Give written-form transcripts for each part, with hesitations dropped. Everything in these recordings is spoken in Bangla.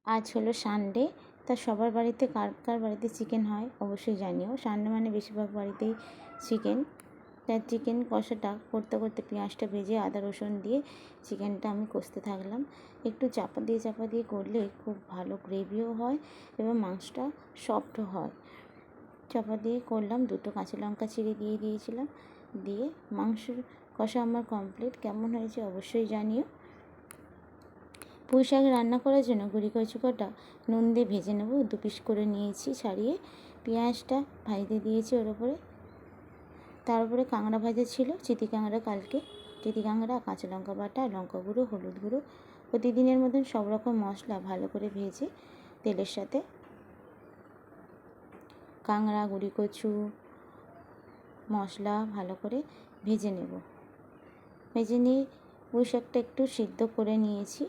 আজ হলো সানডে, তা সবার বাড়িতে কার কার বাড়িতে চিকেন হয় অবশ্যই জানিও। সানডে মানে বেশিরভাগ বাড়িতেই চিকেন। তাই চিকেন কষাটা করতে করতে পেঁয়াজটা ভেজে আদা রসুন দিয়ে চিকেনটা আমি কষতে থাকলাম। একটু চাপা দিয়ে করলে খুব ভালো গ্রেভিও হয় এবং মাংসটা সফটও হয়। চাপা দিয়ে করলাম, দুটো কাঁচা লঙ্কা চিড়ে দিয়ে দিয়েছিলাম। দিয়ে মাংসের কষা আমার কমপ্লিট। কেমন হয়েছে অবশ্যই জানিও। পুঁই শাক রান্না করার জন্য কচু কটা নুন দিয়ে ভেজে নেব। 2 পিস করে নিয়েছি ছাড়িয়ে। পেঁয়াজটা ভাজতে দিয়েছি ওর ওপরে। তার উপরে কাঁকড়া ভাজা ছিল, চিতি কাঁকড়া কালকে। চিতি কাঁকড়া, কাঁচা লঙ্কা বাটা, লঙ্কা গুঁড়ো, হলুদ গুঁড়ো, প্রতিদিনের মতন সব রকম মশলা ভালো করে ভেজে তেলের সাথে কাঁকড়া, কচু মশলা ভালো করে ভেজে নেব। ভেজে নিয়ে পুঁই শাকটা একটু সিদ্ধ করে নিয়েছি।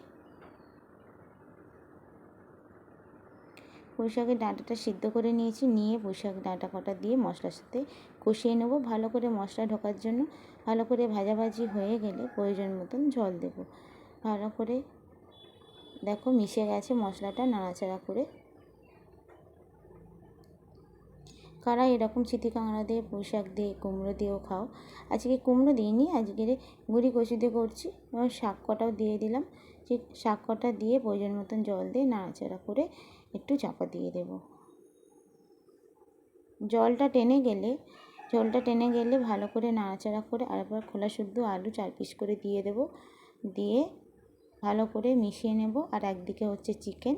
পুঁই শাকের ডাঁটাটা সিদ্ধ করে নিয়েছি। নিয়ে পুঁই শাক ডাঁটা কটা দিয়ে মশলার সাথে কষিয়ে নেব ভালো করে। মশলা ঢোকার জন্য ভালো করে ভাজাভাজি হয়ে গেলে প্রয়োজন মতন জল দেব। ভালো করে দেখো মিশে গেছে মশলাটা, নাড়াচাড়া করে। কারা এরকম চিতি কাঁকড়া দিয়ে, পুঁই শাক দিয়ে, কুমড়ো দিয়েও খাও। আজকে কুমড়ো দিইনি, আজকে কচু দিয়ে করছি। এবং শাক কটাও দিয়ে দিলাম। ঠিক শাক কটা দিয়ে প্রয়োজন মতন জল দিয়ে নাড়াচাড়া করে একটু চাপা দিয়ে দেব। ঝোলটা টেনে গেলে ভালো করে নাড়াচাড়া করে আরেকবার খোলা শুদ্ধ আলু 4 পিস করে দিয়ে দেব। দিয়ে ভালো করে মিশিয়ে নেব। আর একদিকে হচ্ছে চিকেন,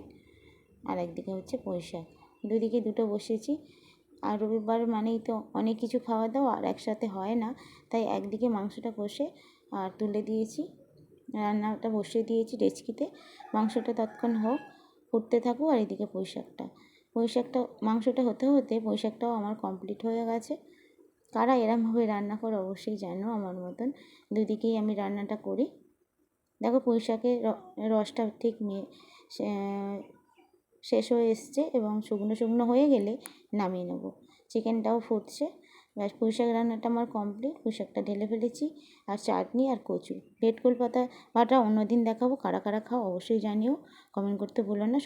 আর একদিকে হচ্ছে পুঁই শাক, দুদিকে দুটো বসিয়েছি। আর রবিবার মানেই তো অনেক কিছু খাওয়া দাওয়া, আর একসাথে হয় না। তাই একদিকে মাংসটা কষে আর তুলে দিয়েছি, রান্নাটা বসিয়ে দিয়েছি ডেচকিতে। মাংসটা ততক্ষণ হোক, ফুটতে থাকুক। আর এদিকে মাংসটা হতে হতে পুঁই শাকটাও আমার কমপ্লিট হয়ে গেছে। কারা এরমভাবে রান্না করে অবশ্যই জানো আমার মতন। দুদিকেই আমি রান্নাটা করি। দেখো পুঁই শাকের রসটা ঠিক শেষ হয়ে এসছে এবং শুকনো শুকনো হয়ে গেলে নামিয়ে নেব। চিকেনটাও ফুটছে। ব্যাস, পুঁই শাক রান্নাটা আমার কমপ্লিট। পুঁই শাকটা ঢেলে ফেলেছি। আর চাটনি আর কচু, ভেটকোল পাতা বাটা অন্যদিন দেখাবো। কারা কারা খাও অবশ্যই জানিও, কমেন্ট করতে ভুলো না।